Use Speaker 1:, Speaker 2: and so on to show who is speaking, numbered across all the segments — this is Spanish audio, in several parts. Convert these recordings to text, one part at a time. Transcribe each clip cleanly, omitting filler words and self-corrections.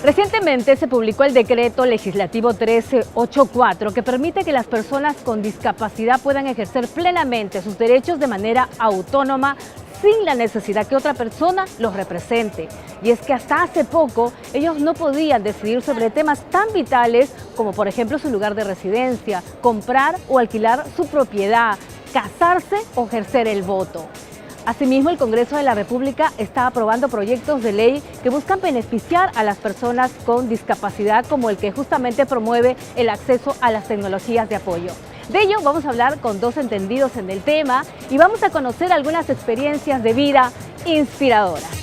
Speaker 1: Recientemente se publicó el decreto legislativo 1384 que permite que las personas con discapacidad puedan ejercer plenamente sus derechos de manera autónoma sin la necesidad que otra persona los represente. Y es que hasta hace poco ellos no podían decidir sobre temas tan vitales como por ejemplo su lugar de residencia, comprar o alquilar su propiedad, casarse o ejercer el voto. Asimismo, el Congreso de la República está aprobando proyectos de ley que buscan beneficiar a las personas con discapacidad, como el que justamente promueve el acceso a las tecnologías de apoyo. De ello vamos a hablar con dos entendidos en el tema y vamos a conocer algunas experiencias de vida inspiradoras.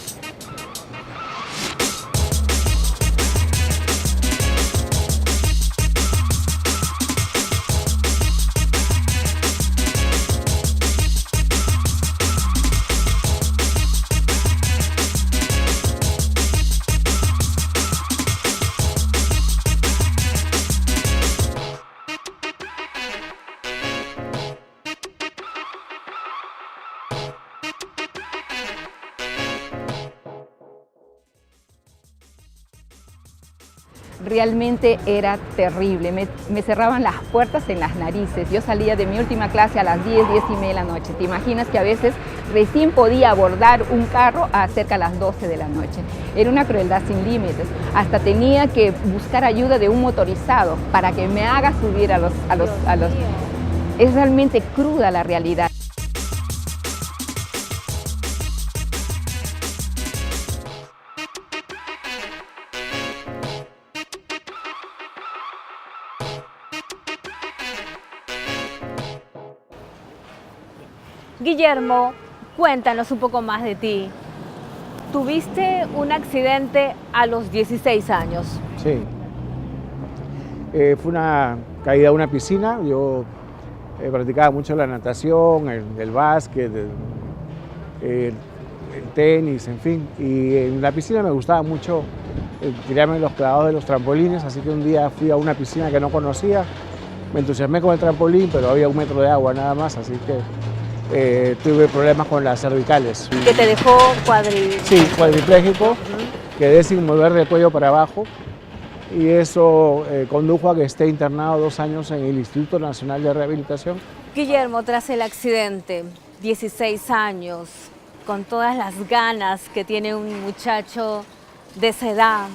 Speaker 2: Realmente era terrible, me cerraban las puertas en las narices. Yo salía de mi última clase a las 10, 10 y media de la noche. ¿Te imaginas que a veces recién podía abordar un carro a cerca de las 12 de la noche? Era una crueldad sin límites. Hasta tenía que buscar ayuda de un motorizado para que me haga subir a los... Es realmente cruda la realidad.
Speaker 1: Guillermo, cuéntanos un poco más de ti. Tuviste un accidente a los 16 años.
Speaker 3: Sí. Fue una caída a una piscina. Yo practicaba mucho la natación, el básquet, el tenis, en fin. Y en la piscina me gustaba mucho tirarme los clavados de los trampolines, así que un día fui a una piscina que no conocía. Me entusiasmé con el trampolín, pero había 1 metro de agua nada más, así que tuve problemas con las cervicales.
Speaker 1: ¿Que te dejó
Speaker 3: Sí, cuadripléjico, quedé sin mover del cuello para abajo y eso condujo a que esté internado 2 años en el Instituto Nacional de Rehabilitación.
Speaker 1: Guillermo, tras el accidente, 16 años, con todas las ganas que tiene un muchacho de esa edad,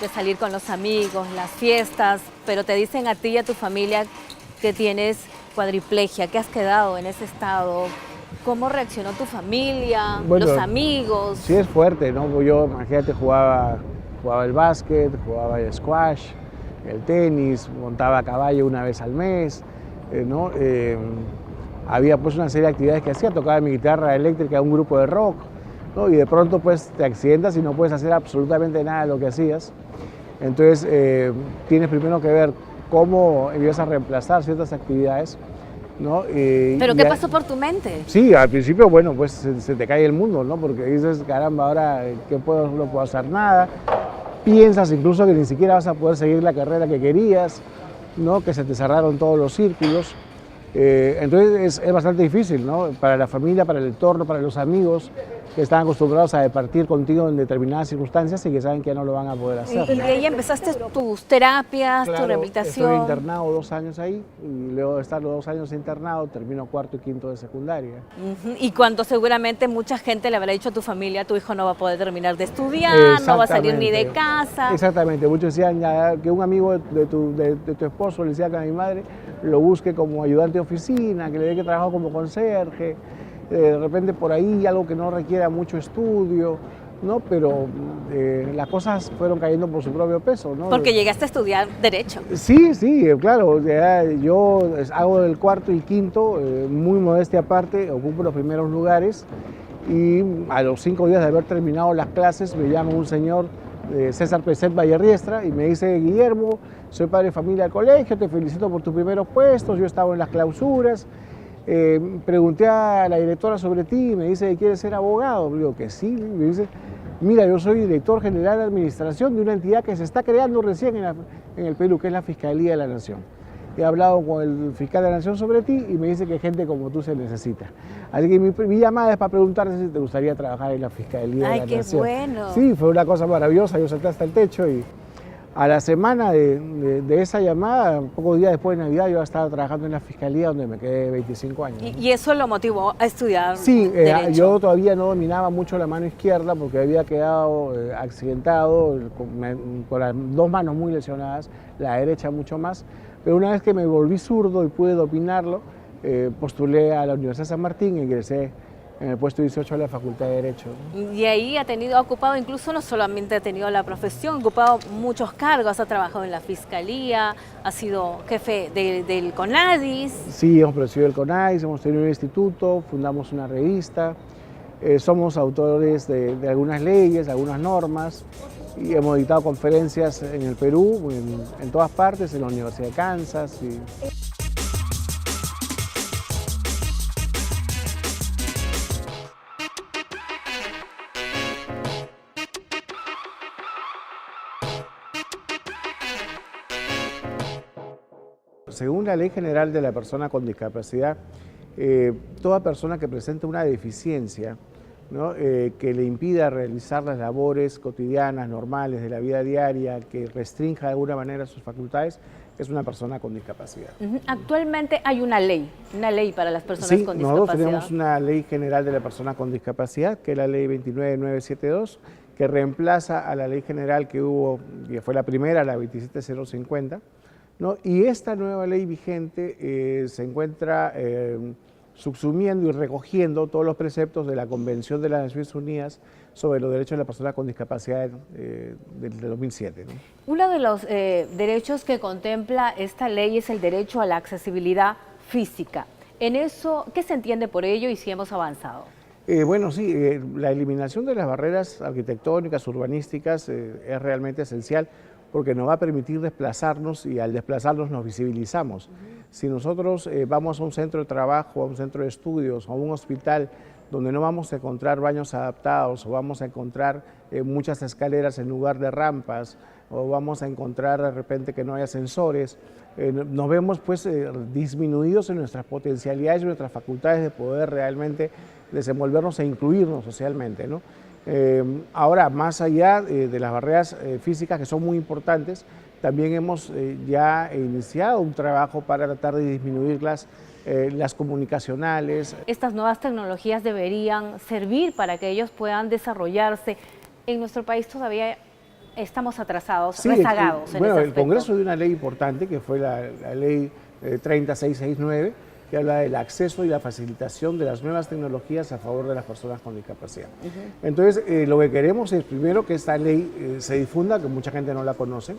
Speaker 1: de salir con los amigos, las fiestas, pero te dicen a ti y a tu familia que tienes cuadriplegia, que has quedado en ese estado. ¿Cómo reaccionó tu familia,
Speaker 3: bueno,
Speaker 1: los amigos?
Speaker 3: Sí, es fuerte, ¿no? Yo, imagínate, jugaba el básquet, jugaba el squash, el tenis, montaba a caballo una vez al mes, ¿no? Había pues una serie de actividades que hacía, tocaba mi guitarra eléctrica a un grupo de rock, ¿no? Y de pronto pues te accidentas y no puedes hacer absolutamente nada de lo que hacías. Entonces tienes primero que ver cómo empiezas a reemplazar ciertas actividades, ¿no?
Speaker 1: ¿Pero qué pasó por tu mente?
Speaker 3: Sí, al principio, bueno, pues se te cae el mundo, ¿no? Porque dices, caramba, ahora no puedo hacer nada. Piensas incluso que ni siquiera vas a poder seguir la carrera que querías, ¿no? Que se te cerraron todos los círculos. Entonces es bastante difícil, ¿no? Para la familia, para el entorno, para los amigos que están acostumbrados a departir contigo en determinadas circunstancias y que saben que ya no lo van a poder hacer.
Speaker 1: Y de ahí empezaste tus terapias,
Speaker 3: Claro,
Speaker 1: tu rehabilitación.
Speaker 3: Estuve internado 2 años ahí y luego de estar los 2 años internado termino 4º y 5º de secundaria.
Speaker 1: Y cuando seguramente mucha gente le habrá dicho a tu familia, tu hijo no va a poder terminar de estudiar, no va a salir ni de casa.
Speaker 3: Exactamente, muchos decían ya que un amigo de tu esposo le decía que a mi madre lo busque como ayudante de oficina, que le dé que trabajo como conserje, de repente por ahí algo que no requiera mucho estudio, ¿no? Pero las cosas fueron cayendo por su propio peso, ¿no?
Speaker 1: Porque llegaste a estudiar Derecho.
Speaker 3: Sí, claro, yo hago el 4º y 5º, muy modestia aparte, ocupo los primeros lugares y a los 5 días de haber terminado las clases me llama un señor, César Peset Vallerriestra, y me dice, Guillermo, soy padre de familia del colegio, te felicito por tus primeros puestos, yo estaba en las clausuras, pregunté a la directora sobre ti y me dice que quieres ser abogado. Digo que sí, me dice, mira, yo soy director general de administración de una entidad que se está creando recién en el Perú, que es la Fiscalía de la Nación. He hablado con el fiscal de la Nación sobre ti y me dice que gente como tú se necesita. Así que mi llamada es para preguntarte si te gustaría trabajar en la Fiscalía de la Nación.
Speaker 1: ¡Ay, qué bueno!
Speaker 3: Sí, fue una cosa maravillosa, yo salté hasta el techo y A la semana de esa llamada, pocos días después de Navidad, yo estaba trabajando en la Fiscalía, donde me quedé 25 años.
Speaker 1: ¿Y eso lo motivó a estudiar
Speaker 3: Sí,
Speaker 1: Derecho?
Speaker 3: yo todavía no dominaba mucho la mano izquierda porque había quedado accidentado, con las dos manos muy lesionadas, la derecha mucho más. Pero una vez que me volví zurdo y pude dominarlo, postulé a la Universidad de San Martín e ingresé en el puesto 18 de la Facultad de Derecho.
Speaker 1: Y ahí ha ocupado, incluso no solamente ha tenido la profesión, ha ocupado muchos cargos, ha trabajado en la Fiscalía, ha sido jefe del CONADIS.
Speaker 3: Sí, hemos presidido el CONADIS, hemos tenido un instituto, fundamos una revista, somos autores de algunas leyes, algunas normas, y hemos dictado conferencias en el Perú, en todas partes, en la Universidad de Kansas. Según la Ley General de la Persona con Discapacidad, toda persona que presente una deficiencia, ¿no?, que le impida realizar las labores cotidianas, normales de la vida diaria, que restrinja de alguna manera sus facultades, es una persona con discapacidad.
Speaker 1: Actualmente hay una ley para las personas con discapacidad.
Speaker 3: Nosotros tenemos una Ley General de la Persona con Discapacidad, que es la Ley 29972, que reemplaza a la Ley General que hubo, que fue la primera, la 27050, ¿no? Y esta nueva ley vigente se encuentra subsumiendo y recogiendo todos los preceptos de la Convención de las Naciones Unidas sobre los derechos de las personas con discapacidad del 2007, ¿no?
Speaker 1: Uno de los derechos que contempla esta ley es el derecho a la accesibilidad física. En eso, ¿qué se entiende por ello y si hemos avanzado?
Speaker 3: Bueno, sí, la eliminación de las barreras arquitectónicas, urbanísticas, es realmente esencial, porque nos va a permitir desplazarnos y al desplazarnos nos visibilizamos. Si nosotros vamos a un centro de trabajo, a un centro de estudios, a un hospital donde no vamos a encontrar baños adaptados o vamos a encontrar muchas escaleras en lugar de rampas o vamos a encontrar de repente que no hay ascensores, nos vemos pues disminuidos en nuestras potencialidades y nuestras facultades de poder realmente desenvolvernos e incluirnos socialmente, ¿no? Ahora, más allá de las barreras físicas que son muy importantes, también hemos ya iniciado un trabajo para tratar de disminuir las comunicacionales.
Speaker 1: Estas nuevas tecnologías deberían servir para que ellos puedan desarrollarse. En nuestro país todavía estamos atrasados,
Speaker 3: sí,
Speaker 1: rezagados en
Speaker 3: bueno,
Speaker 1: ese
Speaker 3: el
Speaker 1: aspecto.
Speaker 3: Congreso dio una ley importante que fue la ley 30669, que habla del acceso y la facilitación de las nuevas tecnologías a favor de las personas con discapacidad. Entonces, lo que queremos es primero que esta ley se difunda, que mucha gente no la conoce,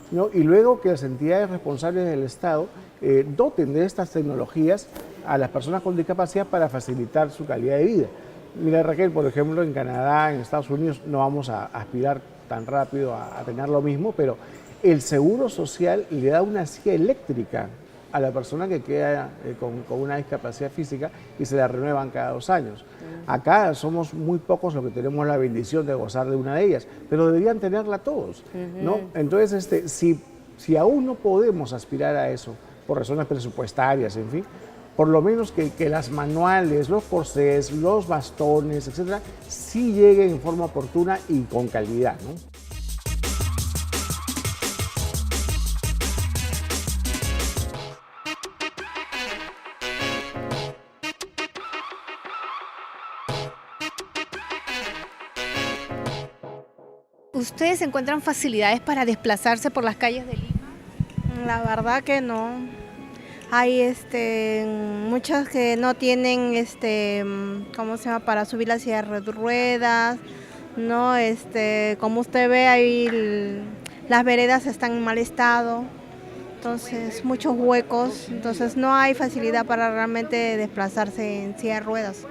Speaker 3: ¿no? Y luego que las entidades responsables del Estado doten de estas tecnologías a las personas con discapacidad para facilitar su calidad de vida. Mira, Raquel, por ejemplo, en Canadá, en Estados Unidos, no vamos a aspirar tan rápido a tener lo mismo, pero el seguro social le da una silla eléctrica a la persona que queda con una discapacidad física y se la renuevan cada 2 años. Acá somos muy pocos los que tenemos la bendición de gozar de una de ellas, pero deberían tenerla todos, ¿no? Entonces, si aún no podemos aspirar a eso, por razones presupuestarias, en fin, por lo menos que las manuales, los corsés, los bastones, etcétera, sí lleguen en forma oportuna y con calidad, ¿no?
Speaker 4: ¿Ustedes encuentran facilidades para desplazarse por las calles de Lima?
Speaker 5: La verdad que no. Hay muchas que no tienen ¿cómo se llama? Para subir la silla de ruedas, no, como usted ve ahí las veredas están en mal estado, entonces muchos huecos, entonces no hay facilidad para realmente desplazarse en silla de ruedas.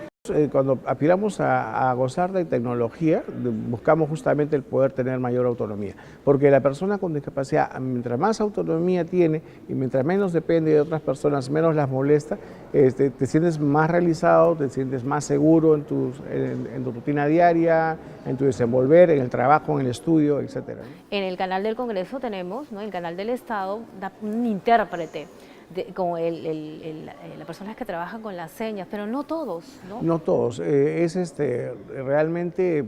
Speaker 3: Cuando aspiramos a gozar de tecnología, buscamos justamente el poder tener mayor autonomía, porque la persona con discapacidad, mientras más autonomía tiene y mientras menos depende de otras personas, menos las molesta, te sientes más realizado, te sientes más seguro en tu rutina diaria, en tu desenvolver, en el trabajo, en el estudio, etc.
Speaker 1: En el canal del Congreso tenemos, ¿no?, el canal del Estado, da un intérprete, como las personas que trabajan con las señas, pero no todos, ¿no?
Speaker 3: No todos, realmente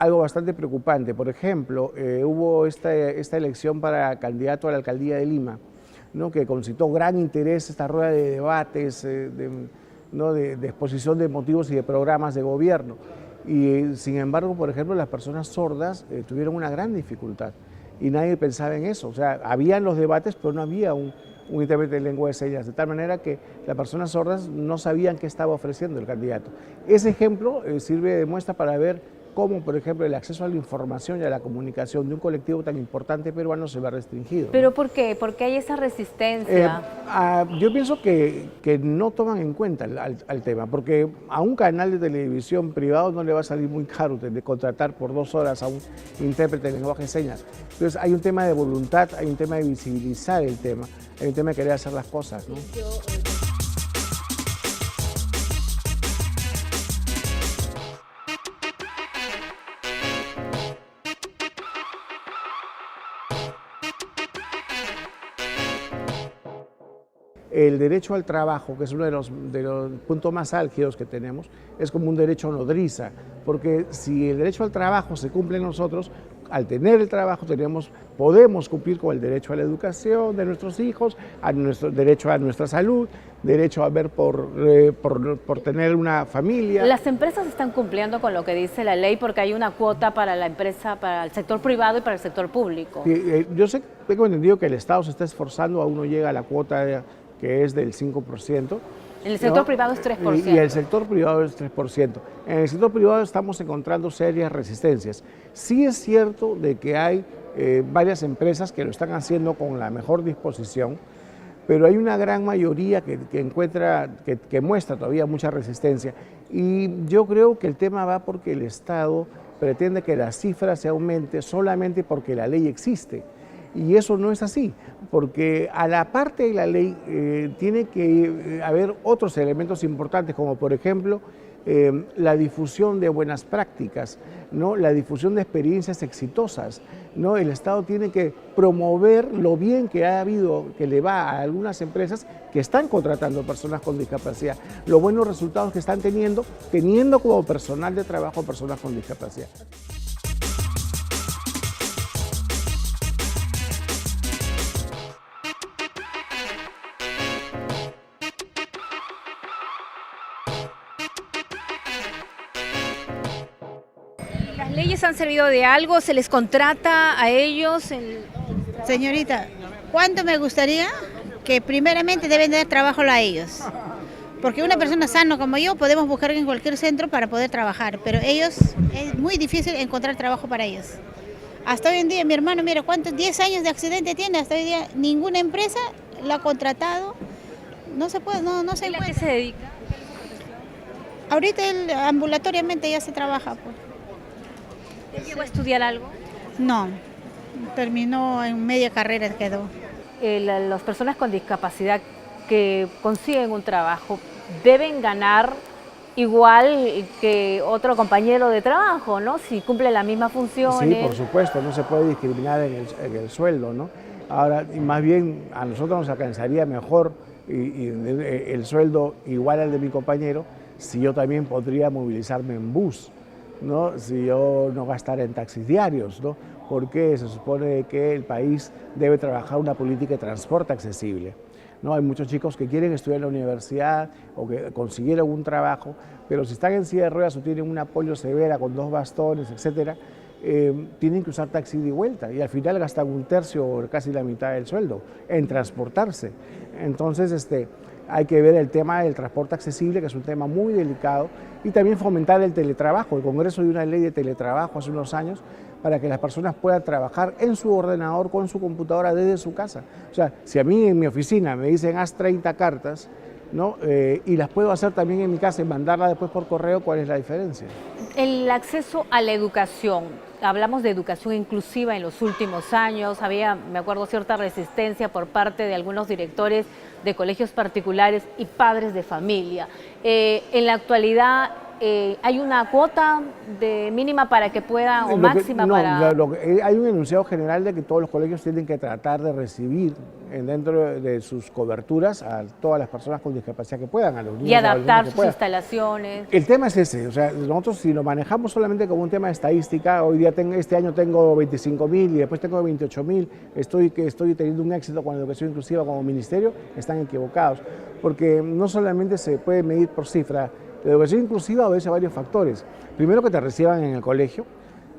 Speaker 3: algo bastante preocupante. Por ejemplo, hubo esta elección para candidato a la alcaldía de Lima, ¿no? Que concitó gran interés esta rueda de debates, ¿no? de exposición de motivos y de programas de gobierno. Y sin embargo, por ejemplo, las personas sordas tuvieron una gran dificultad y nadie pensaba en eso. O sea, habían los debates, pero no había un intérprete de lengua de señas, de tal manera que las personas sordas no sabían qué estaba ofreciendo el candidato. Ese ejemplo sirve de muestra para ver cómo, por ejemplo, el acceso a la información y a la comunicación de un colectivo tan importante peruano se ve restringido.
Speaker 1: ¿Pero por qué? ¿Por qué hay esa resistencia?
Speaker 3: Yo pienso que no toman en cuenta al tema, porque a un canal de televisión privado no le va a salir muy caro de contratar por 2 horas a un intérprete de lenguaje de señas. Entonces hay un tema de voluntad, hay un tema de visibilizar el tema, hay un tema de querer hacer las cosas, ¿no? El derecho al trabajo, que es uno de los puntos más álgidos que tenemos, es como un derecho nodriza, porque si el derecho al trabajo se cumple en nosotros, al tener el trabajo podemos cumplir con el derecho a la educación de nuestros hijos, nuestro derecho a nuestra salud, derecho a ver por tener una familia.
Speaker 1: Las empresas están cumpliendo con lo que dice la ley porque hay una cuota para la empresa, para el sector privado y para el sector público.
Speaker 3: Yo tengo entendido que el Estado se está esforzando, aún no llega a la cuota que es del 5%.
Speaker 1: El sector privado es 3%.
Speaker 3: Y el sector privado es 3%. En el sector privado estamos encontrando serias resistencias. Sí es cierto de que hay varias empresas que lo están haciendo con la mejor disposición, pero hay una gran mayoría que muestra todavía mucha resistencia. Y yo creo que el tema va porque el Estado pretende que la cifra se aumente solamente porque la ley existe. Y eso no es así, porque a la parte de la ley tiene que haber otros elementos importantes, como por ejemplo la difusión de buenas prácticas, ¿no? La difusión de experiencias exitosas, ¿no? El Estado tiene que promover lo bien que ha habido, que le va a algunas empresas que están contratando personas con discapacidad, los buenos resultados que están teniendo como personal de trabajo personas con discapacidad.
Speaker 4: ¿Las leyes han servido de algo? ¿Se les contrata a ellos?
Speaker 6: Señorita, ¿cuánto me gustaría que primeramente deben dar trabajo a ellos? Porque una persona sana como yo podemos buscar en cualquier centro para poder trabajar, pero ellos es muy difícil encontrar trabajo para ellos. Hasta hoy en día, mi hermano, mira, ¿cuántos 10 años de accidente tiene? Hasta hoy en día ninguna empresa lo ha contratado, no se puede, no se encuentra.
Speaker 1: ¿A qué se dedica?
Speaker 6: Ahorita él ambulatoriamente ya se trabaja, pues.
Speaker 1: ¿Él llegó a estudiar algo?
Speaker 6: No, terminó en media carrera, quedó.
Speaker 1: Las personas con discapacidad que consiguen un trabajo deben ganar igual que otro compañero de trabajo, ¿no? Si cumple las mismas funciones.
Speaker 3: Sí, por supuesto, no se puede discriminar en el sueldo, ¿no? Ahora, y más bien a nosotros nos alcanzaría mejor el sueldo igual al de mi compañero si yo también podría movilizarme en bus, ¿no? Si yo no gastara en taxis diarios, ¿no? Porque se supone que el país debe trabajar una política de transporte accesible, ¿no? Hay muchos chicos que quieren estudiar en la universidad o que consiguieron un trabajo, pero si están en silla de ruedas o tienen una polio severa con 2 bastones, etcétera, tienen que usar taxi de vuelta y al final gastan 1/3 o casi la mitad del sueldo en transportarse. Entonces, hay que ver el tema del transporte accesible, que es un tema muy delicado, y también fomentar el teletrabajo. El Congreso dio una ley de teletrabajo hace unos años para que las personas puedan trabajar en su ordenador, con su computadora, desde su casa. O sea, si a mí en mi oficina me dicen haz 30 cartas, ¿no? Y las puedo hacer también en mi casa y mandarlas después por correo, ¿cuál es la diferencia?
Speaker 1: El acceso a la educación, hablamos de educación inclusiva en los últimos años, había, me acuerdo, cierta resistencia por parte de algunos directores de colegios particulares y padres de familia. En la actualidad, ¿hay una cuota mínima para que pueda o máxima para...?
Speaker 3: Hay un enunciado general de que todos los colegios tienen que tratar de recibir dentro de sus coberturas a todas las personas con discapacidad que puedan, a los niños.
Speaker 1: Y adaptar sus
Speaker 3: puedan.
Speaker 1: instalaciones.
Speaker 3: El tema es ese, o sea, nosotros si lo manejamos solamente como un tema de estadística, hoy día este año tengo 25.000 y después tengo 28.000, estoy teniendo un éxito con la educación inclusiva como ministerio, están equivocados, porque no solamente se puede medir por cifra. La educación inclusiva obedece a varios factores. Primero, que te reciban en el colegio.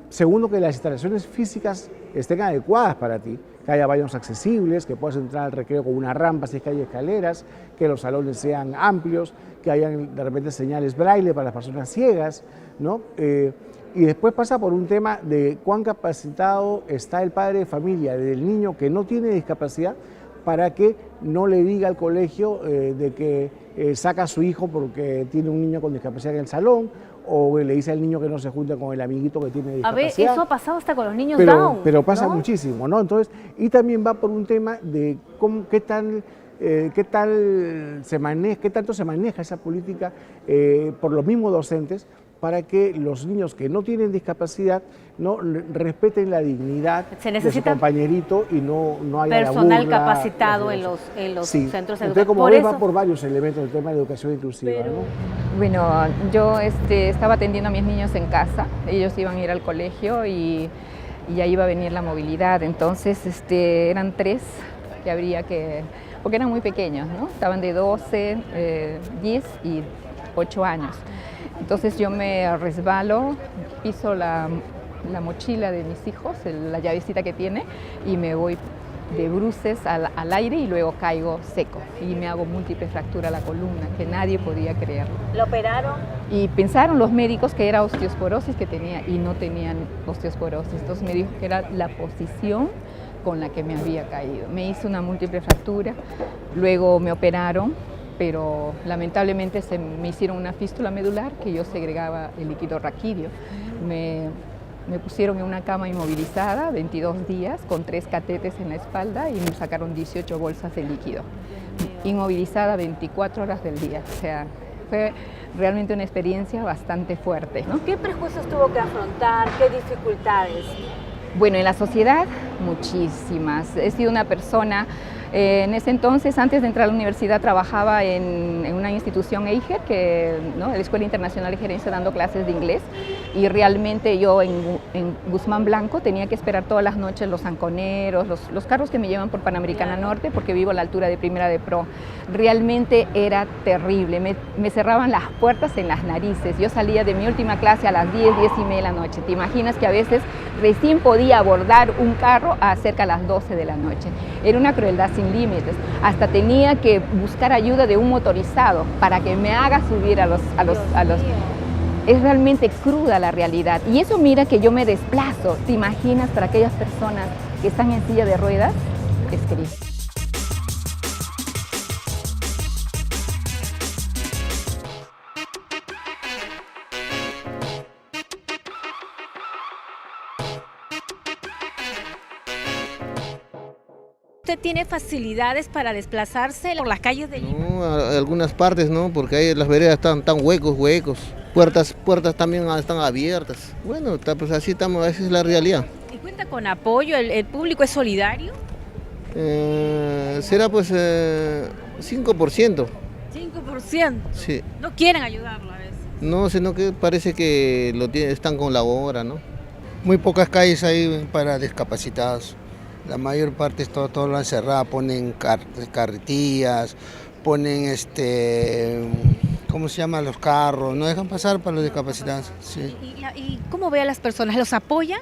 Speaker 3: Segundo, que las instalaciones físicas estén adecuadas para ti, que haya baños accesibles, que puedas entrar al recreo con una rampa si es que hay escaleras, que los salones sean amplios, que hayan de repente señales braille para las personas ciegas, ¿no? Y después pasa por un tema de cuán capacitado está el padre de familia del niño que no tiene discapacidad para que no le diga al colegio de que saca a su hijo porque tiene un niño con discapacidad en el salón, o le dice al niño que no se junte con el amiguito que tiene discapacidad.
Speaker 1: A ver, eso ha pasado hasta con los niños Down.
Speaker 3: Pero pasa
Speaker 1: ¿no?
Speaker 3: muchísimo, ¿no? Entonces, y también va por un tema de qué tanto se maneja esa política por los mismos docentes para que los niños que no tienen discapacidad no respeten la dignidad de su compañerito y no haya
Speaker 1: personal
Speaker 3: la burla,
Speaker 1: capacitado en los
Speaker 3: sí.
Speaker 1: centros educativos.
Speaker 3: Entonces, como ves, va por varios elementos el tema de educación inclusiva, ¿no?
Speaker 2: Bueno, yo estaba atendiendo a mis niños en casa, ellos iban a ir al colegio y ya iba a venir la movilidad, entonces eran 3 que habría que, porque eran muy pequeños, ¿no? Estaban de 12, 10 y 8 años. Entonces yo me resbalo, piso la mochila de mis hijos, la llavecita que tiene, y me voy de bruces al aire y luego caigo seco. Y me hago múltiple fractura a la columna, que nadie podía creerlo.
Speaker 1: ¿Lo operaron?
Speaker 2: Y pensaron los médicos que era osteosporosis que tenía y no tenían osteosporosis. Entonces me dijo que era la posición con la que me había caído. Me hice una múltiple fractura, luego me operaron, pero lamentablemente me hicieron una fístula medular que yo segregaba el líquido raquídeo. Me pusieron en una cama inmovilizada 22 días con 3 catéteres en la espalda y me sacaron 18 bolsas de líquido. Inmovilizada 24 horas del día. O sea, fue realmente una experiencia bastante fuerte, ¿no?
Speaker 1: ¿Qué prejuicios tuvo que afrontar? ¿Qué dificultades?
Speaker 2: Bueno, en la sociedad, muchísimas. He sido una persona, en ese entonces, antes de entrar a la universidad, trabajaba en una institución EIGER, ¿no? La Escuela Internacional de Gerencia, dando clases de inglés, y realmente yo en Guzmán Blanco tenía que esperar todas las noches los anconeros, los carros que me llevan por Panamericana Norte, porque vivo a la altura de Primera de Pro. Realmente era terrible, me cerraban las puertas en las narices. Yo salía de mi última clase a las 10, 10 y media de la noche. ¿Te imaginas que a veces recién podía abordar un carro a cerca a las 12 de la noche? Era una crueldad sin límites. Hasta tenía que buscar ayuda de un motorizado para que me haga subir a los... Es realmente cruda la realidad. Y eso, mira que yo me desplazo. ¿Te imaginas para aquellas personas que están en silla de ruedas? Es triste.
Speaker 1: ¿Usted tiene facilidades para desplazarse por las calles de Lima?
Speaker 7: No, algunas partes no, porque ahí las veredas están tan huecos. Puertas también están abiertas. Bueno, pues así estamos, esa es la realidad.
Speaker 1: ¿Y cuenta con apoyo? ¿El público es solidario?
Speaker 7: Será pues 5%.
Speaker 1: 5%.
Speaker 7: Sí.
Speaker 1: No quieren ayudarlo a veces.
Speaker 7: No, sino que parece que están con la obra, ¿no?
Speaker 8: Muy pocas calles hay para discapacitados. La mayor parte todo lo han cerrado, ponen carretillas, ponen ¿cómo se llama? Los carros, no dejan pasar para los discapacitados. Sí.
Speaker 1: ¿Y cómo ve a las personas? ¿Los apoyan?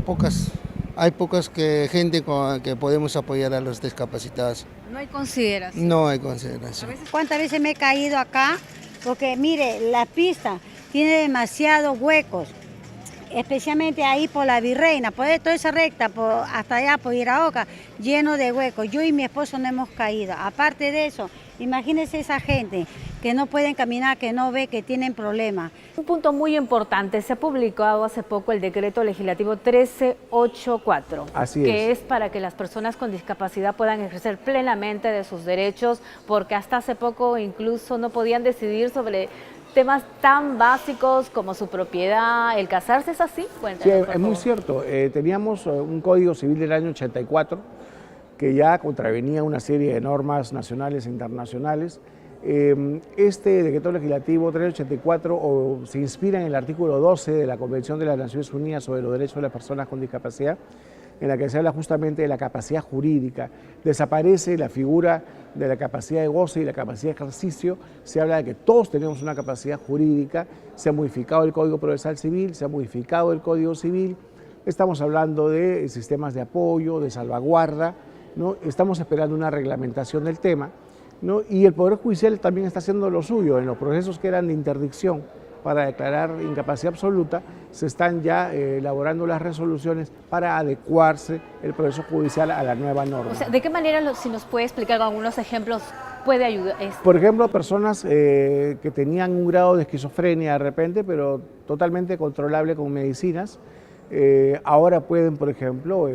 Speaker 8: Pocas. Hay pocas gente que podemos apoyar a los discapacitados.
Speaker 1: No hay consideración.
Speaker 8: No hay consideración.
Speaker 9: ¿Cuántas veces me he caído acá? Porque mire, la pista tiene demasiados huecos. Especialmente ahí por la Virreina, por toda esa recta, hasta allá por Iraoka, lleno de huecos. Yo y mi esposo no hemos caído. Aparte de eso, imagínense esa gente que no pueden caminar, que no ve, que tienen problemas.
Speaker 1: Un punto muy importante, se ha publicado hace poco el decreto legislativo 1384, que es para que las personas con discapacidad puedan ejercer plenamente de sus derechos, porque hasta hace poco incluso no podían decidir sobre temas tan básicos como su propiedad, el casarse, ¿es así? Cuéntanos,
Speaker 3: Sí,
Speaker 1: por
Speaker 3: es muy
Speaker 1: favor.
Speaker 3: cierto. Teníamos un Código Civil del año 84 que ya contravenía una serie de normas nacionales e internacionales. Este decreto legislativo 384 se inspira en el artículo 12 de la Convención de las Naciones Unidas sobre los Derechos de las Personas con Discapacidad, en la que se habla justamente de la capacidad jurídica. Desaparece la figura de la capacidad de goce y la capacidad de ejercicio, se habla de que todos tenemos una capacidad jurídica, se ha modificado el Código Procesal Civil, se ha modificado el Código Civil, estamos hablando de sistemas de apoyo, de salvaguarda, ¿no? Estamos esperando una reglamentación del tema, ¿no? Y el Poder Judicial también está haciendo lo suyo. En los procesos que eran de interdicción para declarar incapacidad absoluta, se están ya elaborando las resoluciones para adecuarse el proceso judicial a la nueva norma.
Speaker 1: O sea, ¿de qué manera, si nos puede explicar con algunos ejemplos, puede ayudar?
Speaker 3: Por ejemplo, personas que tenían un grado de esquizofrenia de repente, pero totalmente controlable con medicinas, ahora pueden, por ejemplo,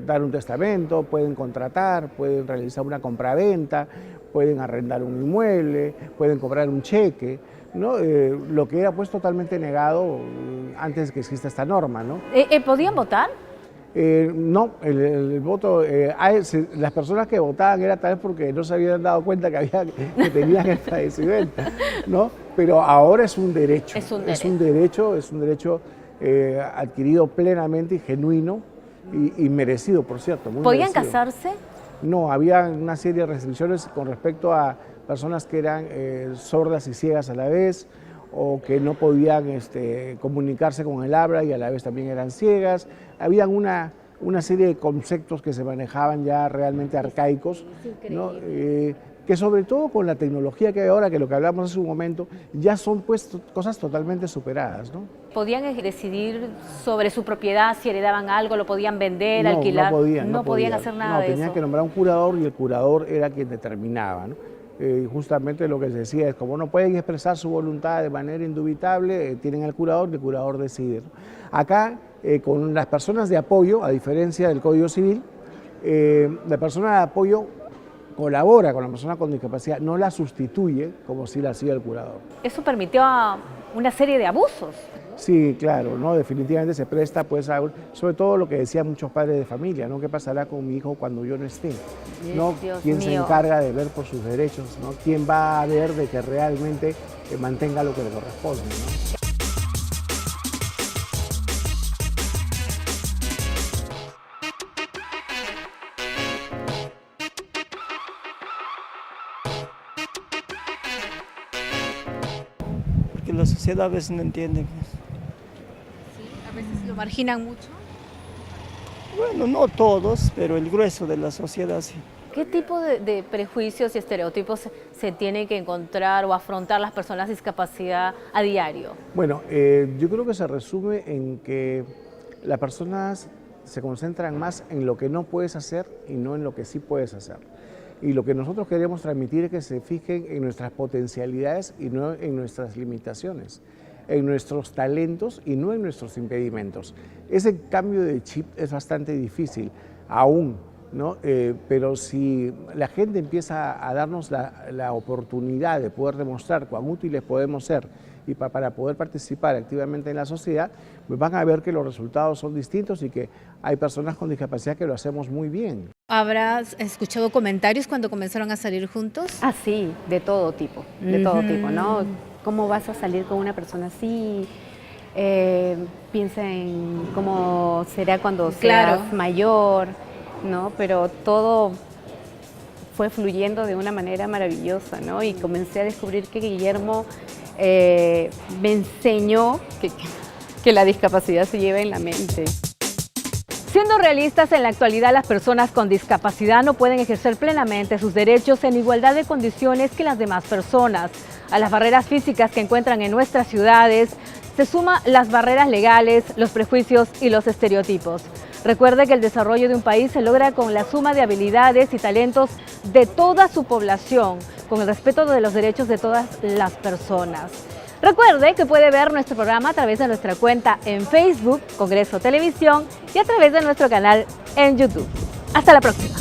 Speaker 3: dar un testamento, pueden contratar, pueden realizar una compraventa, pueden arrendar un inmueble, pueden cobrar un cheque, ¿no? Lo que era pues totalmente negado antes de que exista esta norma, ¿no?
Speaker 1: ¿Podían votar?
Speaker 3: No, el voto, las personas que votaban era tal vez porque no se habían dado cuenta que tenían el padecimiento, ¿no? Pero ahora es un derecho.
Speaker 1: Es un
Speaker 3: derecho adquirido plenamente y genuino y merecido, por cierto. Muy
Speaker 1: ¿Podían
Speaker 3: merecido.
Speaker 1: casarse?
Speaker 3: No, había una serie de restricciones con respecto a personas que eran sordas y ciegas a la vez, o que no podían comunicarse con el habla y a la vez también eran ciegas. Habían una serie de conceptos que se manejaban ya realmente arcaicos, ¿no? Que sobre todo con la tecnología que hay ahora, que lo que hablamos hace un momento, ya son pues cosas totalmente superadas, ¿no?
Speaker 1: ¿Podían decidir sobre su propiedad, si heredaban algo, lo podían vender,
Speaker 3: No,
Speaker 1: alquilar?
Speaker 3: No
Speaker 1: podían hacer nada de eso.
Speaker 3: Tenían que nombrar un curador y el curador era quien determinaba, ¿no? Justamente lo que se decía es, como no pueden expresar su voluntad de manera indubitable, tienen al curador y el curador decide, ¿no? Acá, con las personas de apoyo, a diferencia del Código Civil, la persona de apoyo colabora con la persona con discapacidad, no la sustituye como si la hacía el curador.
Speaker 1: Eso permitió una serie de abusos.
Speaker 3: Sí, claro, ¿no? Definitivamente se presta pues a, sobre todo lo que decían muchos padres de familia, ¿no? ¿Qué pasará con mi hijo cuando yo no esté? ¿No?
Speaker 1: Dios
Speaker 3: ¿Quién se
Speaker 1: mío.
Speaker 3: encarga de ver por sus derechos? ¿No? ¿Quién va a ver de que realmente mantenga lo que le corresponde, ¿no?
Speaker 10: Porque la sociedad a veces no entiende.
Speaker 4: A veces lo marginan mucho.
Speaker 10: Bueno, no todos, pero el grueso de la sociedad sí.
Speaker 1: ¿Qué tipo de prejuicios y estereotipos se tienen que encontrar o afrontar las personas con discapacidad a diario?
Speaker 3: Bueno, yo creo que se resume en que las personas se concentran más en lo que no puedes hacer y no en lo que sí puedes hacer. Y lo que nosotros queremos transmitir es que se fijen en nuestras potencialidades y no en nuestras limitaciones, en nuestros talentos y no en nuestros impedimentos. Ese cambio de chip es bastante difícil aún, ¿no? Pero si la gente empieza a darnos la oportunidad de poder demostrar cuán útiles podemos ser y para poder participar activamente en la sociedad, pues van a ver que los resultados son distintos y que hay personas con discapacidad que lo hacemos muy bien.
Speaker 4: ¿Habrás escuchado comentarios cuando comenzaron a salir juntos?
Speaker 2: Ah, sí, de todo tipo, ¿no? ¿Cómo vas a salir con una persona así? Piensa en cómo será cuando seas mayor, ¿no? Pero todo fue fluyendo de una manera maravillosa, ¿no? Y comencé a descubrir que Guillermo me enseñó que la discapacidad se lleva en la mente.
Speaker 1: Siendo realistas, en la actualidad las personas con discapacidad no pueden ejercer plenamente sus derechos en igualdad de condiciones que las demás personas. A las barreras físicas que encuentran en nuestras ciudades se suman las barreras legales, los prejuicios y los estereotipos. Recuerde que el desarrollo de un país se logra con la suma de habilidades y talentos de toda su población, con el respeto de los derechos de todas las personas. Recuerde que puede ver nuestro programa a través de nuestra cuenta en Facebook, Congreso Televisión, y a través de nuestro canal en YouTube. Hasta la próxima.